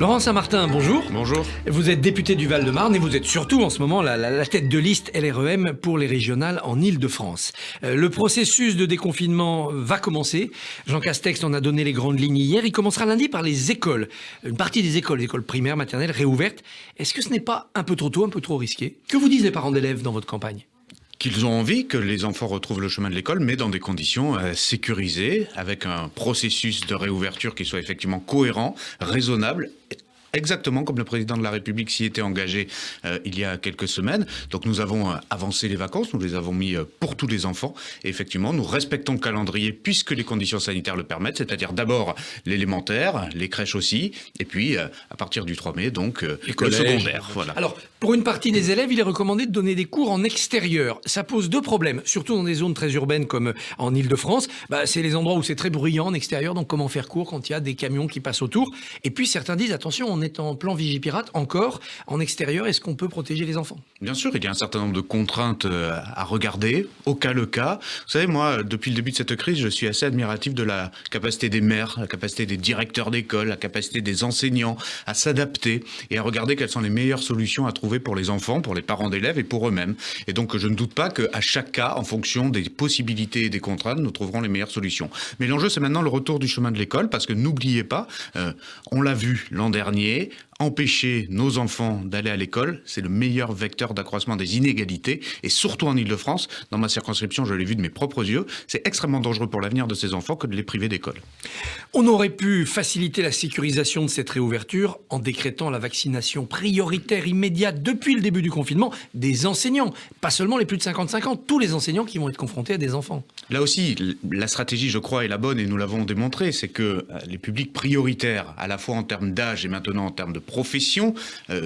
Laurent Saint-Martin, bonjour. Bonjour. Vous êtes député du Val-de-Marne et vous êtes surtout en ce moment la tête de liste LREM pour les régionales en Île-de-France. Le processus de déconfinement va commencer. Jean Castex en a donné les grandes lignes hier. Il commencera lundi par les écoles. Une partie des écoles, les écoles primaires, maternelles, réouvertes. Est-ce que ce n'est pas un peu trop tôt, un peu trop risqué? Que vous disent les parents d'élèves dans votre campagne? Qu'ils ont envie que les enfants retrouvent le chemin de l'école, mais dans des conditions sécurisées, avec un processus de réouverture qui soit effectivement cohérent, raisonnable, exactement comme le président de la République s'y était engagé il y a quelques semaines. Donc nous avons avancé les vacances, nous les avons mis pour tous les enfants. Et effectivement, nous respectons le calendrier puisque les conditions sanitaires le permettent, c'est-à-dire d'abord l'élémentaire, les crèches aussi, et puis à partir du 3 mai, donc le secondaire. Voilà. Alors, pour une partie des élèves, il est recommandé de donner des cours en extérieur. Ça pose deux problèmes, surtout dans des zones très urbaines comme en Île-de-France. C'est les endroits où c'est très bruyant en extérieur, donc comment faire cours quand il y a des camions qui passent autour? Et puis certains disent, attention, on est en plan Vigipirate, encore en extérieur, est-ce qu'on peut protéger les enfants? Bien sûr, il y a un certain nombre de contraintes à regarder, au cas le cas. Vous savez, moi, depuis le début de cette crise, je suis assez admiratif de la capacité des maires, la capacité des directeurs d'école, la capacité des enseignants à s'adapter et à regarder quelles sont les meilleures solutions à trouver pour les enfants, pour les parents d'élèves et pour eux-mêmes. Et donc, je ne doute pas qu'à chaque cas, en fonction des possibilités et des contraintes, nous trouverons les meilleures solutions. Mais l'enjeu, c'est maintenant le retour du chemin de l'école, parce que n'oubliez pas, on l'a vu l'an dernier, empêcher nos enfants d'aller à l'école, c'est le meilleur vecteur d'accroissement des inégalités, et surtout en Île-de-France, dans ma circonscription, je l'ai vu de mes propres yeux, c'est extrêmement dangereux pour l'avenir de ces enfants que de les priver d'école. On aurait pu faciliter la sécurisation de cette réouverture en décrétant la vaccination prioritaire immédiate depuis le début du confinement des enseignants, pas seulement les plus de 55 ans, tous les enseignants qui vont être confrontés à des enfants. Là aussi, la stratégie, je crois, est la bonne et nous l'avons démontré, c'est que les publics prioritaires, à la fois en termes d'âge et maintenant en termes de profession,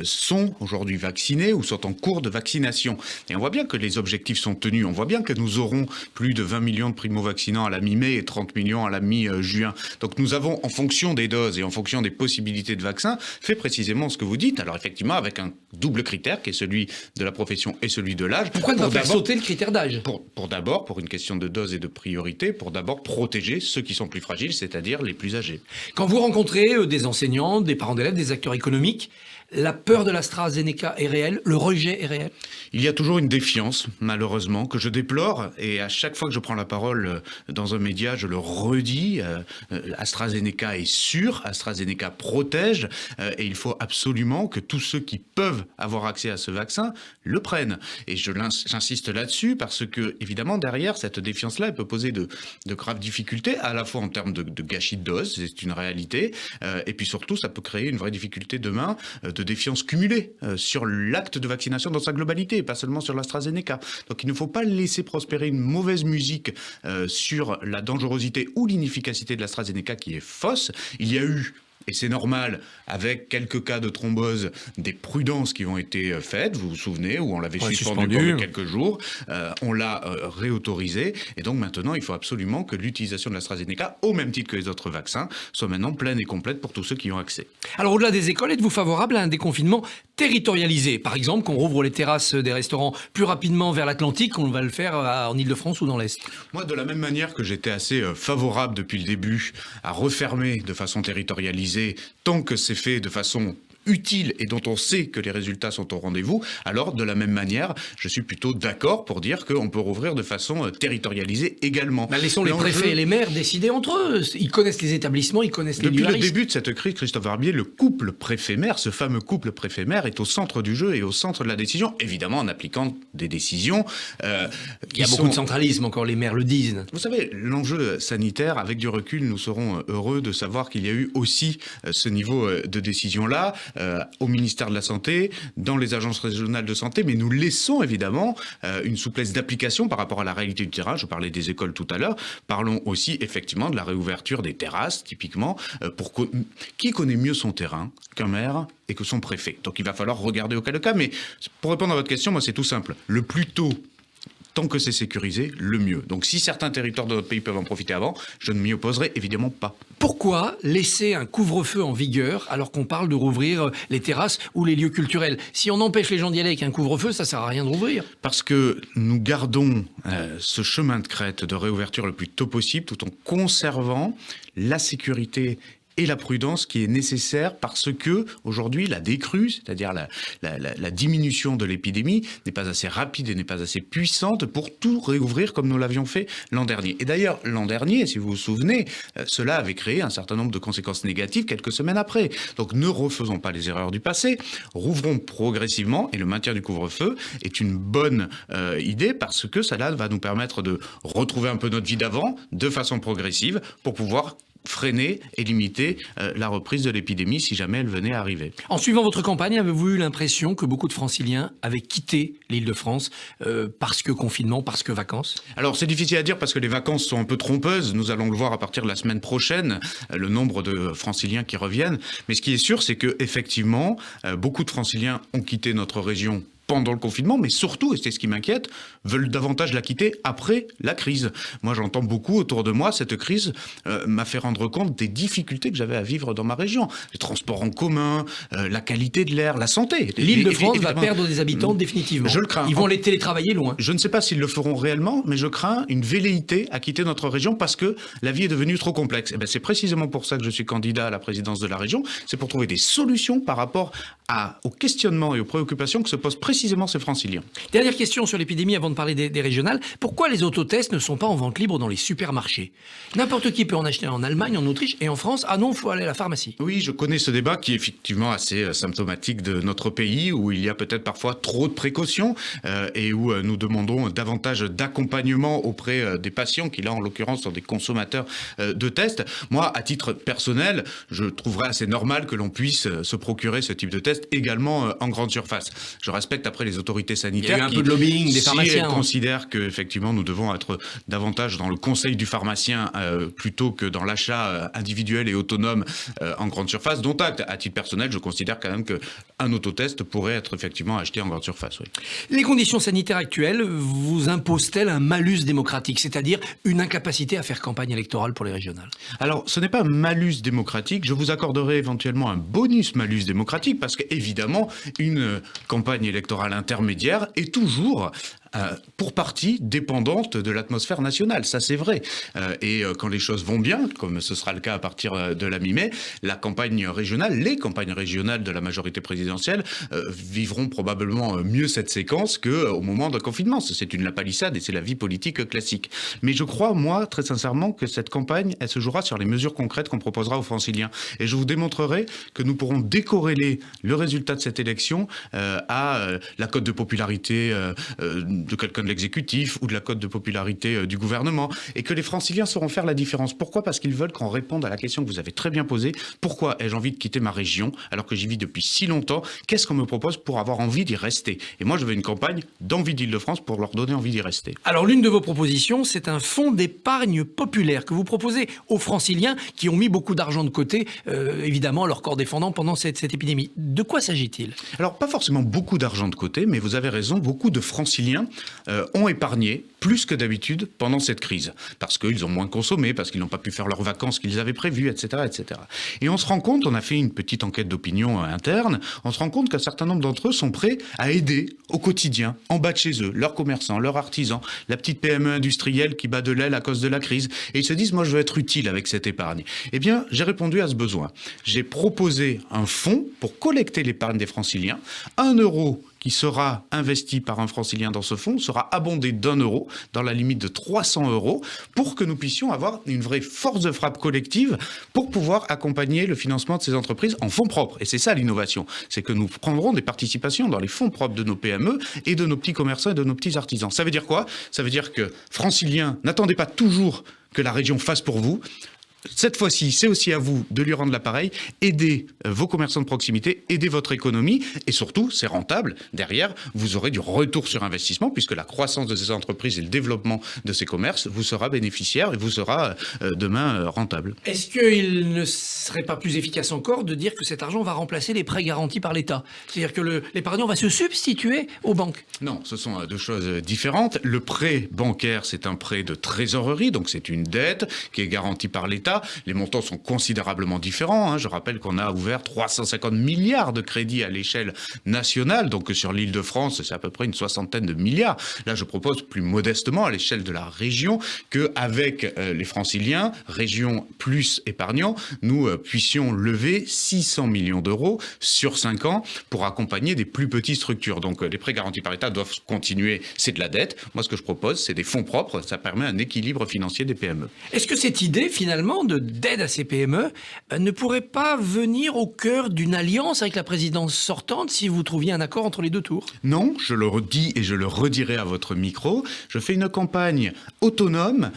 sont aujourd'hui vaccinés ou sont en cours de vaccination. Et on voit bien que les objectifs sont tenus. On voit bien que nous aurons plus de 20 millions de primo-vaccinants à la mi-mai et 30 millions à la mi-juin. Donc nous avons, en fonction des doses et en fonction des possibilités de vaccins, fait précisément ce que vous dites. Alors effectivement, avec un double critère qui est celui de la profession et celui de l'âge. Pourquoi ne pas faire sauter le critère d'âge? Pour une question de dose et de priorité, pour d'abord protéger ceux qui sont plus fragiles, c'est-à-dire les plus âgés. Quand vous rencontrez des enseignants, des parents d'élèves, des acteurs économiques, la peur de l'AstraZeneca est réelle, le rejet est réel? Il y a toujours une défiance, malheureusement, que je déplore. Et à chaque fois que je prends la parole dans un média, je le redis. AstraZeneca est sûr, AstraZeneca protège. Et il faut absolument que tous ceux qui peuvent avoir accès à ce vaccin le prennent. Et j'insiste là-dessus parce que, évidemment, derrière, cette défiance-là, elle peut poser de graves difficultés, à la fois en termes de gâchis de doses, c'est une réalité. Et puis surtout, ça peut créer une vraie difficulté demain de défiance cumulée sur l'acte de vaccination dans sa globalité, et pas seulement sur l'AstraZeneca. Donc il ne faut pas laisser prospérer une mauvaise musique sur la dangerosité ou l'inefficacité de l'AstraZeneca qui est fausse. Il y a eu, et c'est normal, avec quelques cas de thrombose, des prudences qui ont été faites, vous vous souvenez, où on l'avait suspendu pendant quelques jours, on l'a réautorisé, et donc maintenant il faut absolument que l'utilisation de l'AstraZeneca, au même titre que les autres vaccins, soit maintenant pleine et complète pour tous ceux qui y ont accès. Alors au-delà des écoles, êtes-vous favorable à un déconfinement territorialisé? Par exemple, qu'on rouvre les terrasses des restaurants plus rapidement vers l'Atlantique, qu'on va le faire en Île-de-France ou dans l'Est? Moi, de la même manière que j'étais assez favorable depuis le début à refermer de façon territorialisée, tant que c'est fait de façon utile et dont on sait que les résultats sont au rendez-vous, alors de la même manière, je suis plutôt d'accord pour dire qu'on peut rouvrir de façon territorialisée également. Laissons les préfets et les maires décider entre eux. Ils connaissent les établissements, ils connaissent les Depuis lieux. Le début de cette crise, Christophe Barbier, le couple préfet-maire, ce fameux couple préfet-maire est au centre du jeu et au centre de la décision, évidemment en appliquant des décisions Il y a beaucoup de centralisme, encore les maires le disent. Vous savez, l'enjeu sanitaire, avec du recul, nous serons heureux de savoir qu'il y a eu aussi ce niveau de décision-là, au ministère de la Santé, dans les agences régionales de santé, mais nous laissons évidemment une souplesse d'application par rapport à la réalité du terrain. Je parlais des écoles tout à l'heure. Parlons aussi effectivement de la réouverture des terrasses, typiquement. Qui connaît mieux son terrain qu'un maire et que son préfet? Donc il va falloir regarder au cas le cas. Mais pour répondre à votre question, moi c'est tout simple. Le plus tôt, tant que c'est sécurisé, le mieux. Donc si certains territoires de notre pays peuvent en profiter avant, je ne m'y opposerai évidemment pas. Pourquoi laisser un couvre-feu en vigueur alors qu'on parle de rouvrir les terrasses ou les lieux culturels? Si on empêche les gens d'y aller avec un couvre-feu, ça sert à rien de rouvrir. Parce que nous gardons ce chemin de crête de réouverture le plus tôt possible tout en conservant la sécurité et la prudence qui est nécessaire parce que aujourd'hui la décrue, c'est-à-dire la diminution de l'épidémie n'est pas assez rapide et n'est pas assez puissante pour tout réouvrir comme nous l'avions fait l'an dernier. Et d'ailleurs, l'an dernier, si vous vous souvenez, cela avait créé un certain nombre de conséquences négatives quelques semaines après. Donc ne refaisons pas les erreurs du passé, rouvrons progressivement et le maintien du couvre-feu est une bonne idée parce que cela va nous permettre de retrouver un peu notre vie d'avant de façon progressive pour pouvoir freiner et limiter la reprise de l'épidémie si jamais elle venait à arriver. En suivant votre campagne, avez-vous eu l'impression que beaucoup de Franciliens avaient quitté l'Île-de-France parce que confinement, parce que vacances ? Alors c'est difficile à dire parce que les vacances sont un peu trompeuses. Nous allons le voir à partir de la semaine prochaine, le nombre de Franciliens qui reviennent. Mais ce qui est sûr, c'est que effectivement, beaucoup de Franciliens ont quitté notre région pendant le confinement, mais surtout, et c'est ce qui m'inquiète, veulent davantage la quitter après la crise. Moi, j'entends beaucoup autour de moi, cette crise m'a fait rendre compte des difficultés que j'avais à vivre dans ma région. Les transports en commun, la qualité de l'air, la santé. L'Île-de-France va perdre des habitants définitivement. Je le crains. Ils vont les télétravailler loin. Je ne sais pas s'ils le feront réellement, mais je crains une velléité à quitter notre région parce que la vie est devenue trop complexe. Et bien, c'est précisément pour ça que je suis candidat à la présidence de la région. C'est pour trouver des solutions par rapport aux questionnements et aux préoccupations que se posent précisément ces Franciliens. Dernière question sur l'épidémie avant de parler des régionales. Pourquoi les autotests ne sont pas en vente libre dans les supermarchés ? N'importe qui peut en acheter en Allemagne, en Autriche et en France. Ah non, il faut aller à la pharmacie. Oui, je connais ce débat qui est effectivement assez symptomatique de notre pays, où il y a peut-être parfois trop de précautions et où nous demandons davantage d'accompagnement auprès des patients qui, là, en l'occurrence, sont des consommateurs de tests. Moi, à titre personnel, je trouverais assez normal que l'on puisse se procurer ce type de test également en grande surface. Je respecte après les autorités sanitaires. Il y a eu un peu de lobbying des pharmaciens. Si considèrent qu'effectivement nous devons être davantage dans le conseil du pharmacien plutôt que dans l'achat individuel et autonome en grande surface, dont acte. À titre personnel, je considère quand même qu'un autotest pourrait être effectivement acheté en grande surface. Oui. Les conditions sanitaires actuelles vous imposent-elles un malus démocratique, c'est-à-dire une incapacité à faire campagne électorale pour les régionales ? Alors, ce n'est pas un malus démocratique. Je vous accorderai éventuellement un bonus malus démocratique parce qu'évidemment, une campagne électorale intermédiaire est toujours pour partie dépendante de l'atmosphère nationale, ça c'est vrai. Et quand les choses vont bien, comme ce sera le cas à partir de la mi-mai, les campagnes régionales de la majorité présidentielle vivront probablement mieux cette séquence qu'au moment d'un confinement. C'est une lapalissade et c'est la vie politique classique. Mais je crois, moi, très sincèrement, que cette campagne, elle se jouera sur les mesures concrètes qu'on proposera aux Franciliens. Et je vous démontrerai que nous pourrons décorréler le résultat de cette élection à la cote de popularité de quelqu'un de l'exécutif ou de la cote de popularité du gouvernement, et que les Franciliens sauront faire la différence. Pourquoi ? Parce qu'ils veulent qu'on réponde à la question que vous avez très bien posée. Pourquoi ai-je envie de quitter ma région alors que j'y vis depuis si longtemps ? Qu'est-ce qu'on me propose pour avoir envie d'y rester ? Et moi, je veux une campagne d'envie d'Île-de-France pour leur donner envie d'y rester. Alors, l'une de vos propositions, c'est un fonds d'épargne populaire que vous proposez aux Franciliens qui ont mis beaucoup d'argent de côté, évidemment, leur corps défendant pendant cette épidémie. De quoi s'agit-il ? Alors, pas forcément beaucoup d'argent de côté, mais vous avez raison, beaucoup de Franciliens ont épargné plus que d'habitude pendant cette crise, parce qu'ils ont moins consommé, parce qu'ils n'ont pas pu faire leurs vacances qu'ils avaient prévues, etc., etc. Et on se rend compte, on a fait une petite enquête d'opinion interne, on se rend compte qu'un certain nombre d'entre eux sont prêts à aider au quotidien, en bas de chez eux, leurs commerçants, leurs artisans, la petite PME industrielle qui bat de l'aile à cause de la crise, et ils se disent, moi je veux être utile avec cette épargne. Eh bien, j'ai répondu à ce besoin. J'ai proposé un fonds pour collecter l'épargne des Franciliens, 1 euro qui sera investi par un Francilien dans ce fonds sera abondé d'1 euro dans la limite de 300 euros pour que nous puissions avoir une vraie force de frappe collective pour pouvoir accompagner le financement de ces entreprises en fonds propres. Et c'est ça l'innovation, c'est que nous prendrons des participations dans les fonds propres de nos PME et de nos petits commerçants et de nos petits artisans. Ça veut dire quoi ? Ça veut dire que Franciliens, n'attendez pas toujours que la région fasse pour vous. Cette fois-ci, c'est aussi à vous de lui rendre l'appareil, aidez vos commerçants de proximité, aidez votre économie et surtout, c'est rentable. Derrière, vous aurez du retour sur investissement puisque la croissance de ces entreprises et le développement de ces commerces vous sera bénéficiaire et vous sera demain rentable. Est-ce qu'il ne serait pas plus efficace encore de dire que cet argent va remplacer les prêts garantis par l'État ? C'est-à-dire que l'épargnant va se substituer aux banques ? Non, ce sont deux choses différentes. Le prêt bancaire, c'est un prêt de trésorerie, donc c'est une dette qui est garantie par l'État. l'État. Les montants sont considérablement différents. Je rappelle qu'on a ouvert 350 milliards de crédits à l'échelle nationale, donc sur l'Île-de-France, c'est à peu près une soixantaine de milliards. Là, je propose plus modestement à l'échelle de la région qu'avec les franciliens, région plus épargnants, nous puissions lever 600 millions d'euros sur 5 ans pour accompagner des plus petites structures. Donc les prêts garantis par l'État doivent continuer, c'est de la dette. Moi, ce que je propose, c'est des fonds propres, ça permet un équilibre financier des PME. Est-ce que cette idée, finalement, d'aide à ces PME ne pourrait pas venir au cœur d'une alliance avec la présidence sortante si vous trouviez un accord entre les deux tours? Non, je le redis et je le redirai à votre micro. Je fais une campagne autonome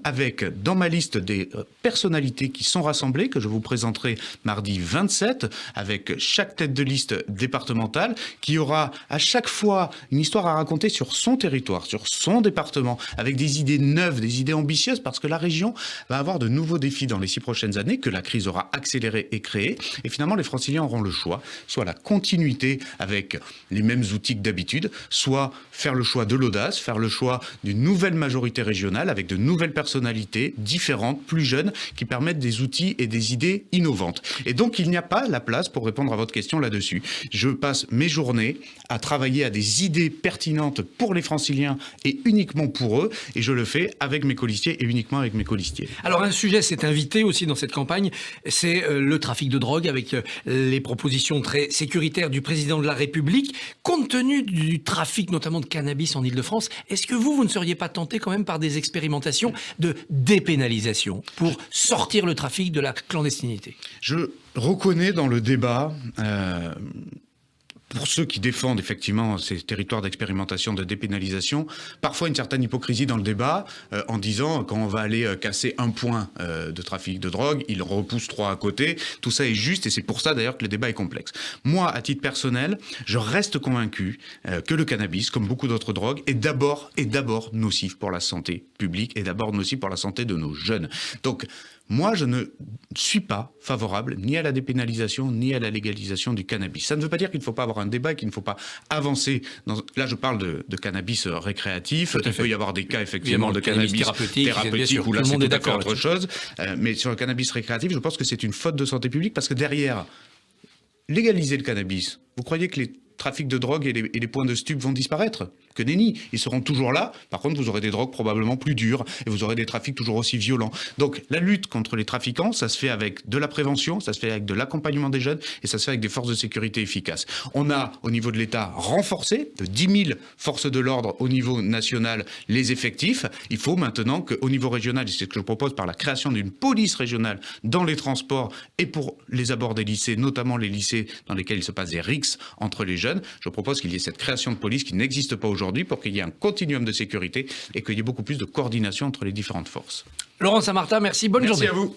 avec dans ma liste des personnalités qui sont rassemblées, que je vous présenterai mardi 27, avec chaque tête de liste départementale, qui aura à chaque fois une histoire à raconter sur son territoire, sur son département, avec des idées neuves, des idées ambitieuses, parce que la région va avoir de nouveaux défis dans les 6 prochaines années, que la crise aura accéléré et créé. Et finalement, les Franciliens auront le choix, soit la continuité avec les mêmes outils que d'habitude, soit faire le choix de l'audace, faire le choix d'une nouvelle majorité régionale avec de nouvelles personnalités différentes, plus jeunes, qui permettent des outils et des idées innovantes. Et donc, il n'y a pas la place pour répondre à votre question là-dessus. Je passe mes journées à travailler à des idées pertinentes pour les Franciliens et uniquement pour eux, et je le fais avec mes colistiers et uniquement avec mes colistiers. Alors un sujet s'est invité aussi dans cette campagne, c'est le trafic de drogue avec les propositions très sécuritaires du président de la République. Compte tenu du trafic notamment de cannabis en Île-de-France, est-ce que vous ne seriez pas tenté quand même par des expérimentations de dépénalisation pour sortir le trafic de la clandestinité? Je reconnais dans le débat... pour ceux qui défendent effectivement ces territoires d'expérimentation, de dépénalisation, parfois une certaine hypocrisie dans le débat en disant quand on va aller casser un point de trafic de drogue, il repousse 3 à côté. Tout ça est juste et c'est pour ça d'ailleurs que le débat est complexe. Moi, à titre personnel, je reste convaincu que le cannabis, comme beaucoup d'autres drogues, est d'abord nocif pour la santé publique et d'abord nocif pour la santé de nos jeunes. Donc, moi, je ne suis pas favorable ni à la dépénalisation ni à la légalisation du cannabis. Ça ne veut pas dire qu'il ne faut pas avoir un débat et qu'il ne faut pas avancer. Là, je parle de cannabis récréatif. Il peut y avoir des cas, effectivement, de cannabis thérapeutique où là, c'est tout à fait autre chose. Mais sur le cannabis récréatif, je pense que c'est une faute de santé publique parce que derrière, légaliser le cannabis, vous croyez que les trafics de drogue et les points de stupes vont disparaître? Que nenni, ils seront toujours là. Par contre, vous aurez des drogues probablement plus dures et vous aurez des trafics toujours aussi violents. Donc, la lutte contre les trafiquants, ça se fait avec de la prévention, ça se fait avec de l'accompagnement des jeunes et ça se fait avec des forces de sécurité efficaces. On a, au niveau de l'État, renforcé de 10 000 forces de l'ordre au niveau national les effectifs. Il faut maintenant qu'au niveau régional, et c'est ce que je propose par la création d'une police régionale dans les transports et pour les abords des lycées, notamment les lycées dans lesquels il se passe des rixes entre les jeunes, je propose qu'il y ait cette création de police qui n'existe pas aujourd'hui pour qu'il y ait un continuum de sécurité et qu'il y ait beaucoup plus de coordination entre les différentes forces. Laurent Saint-Martin, merci, bonne journée. Merci à vous.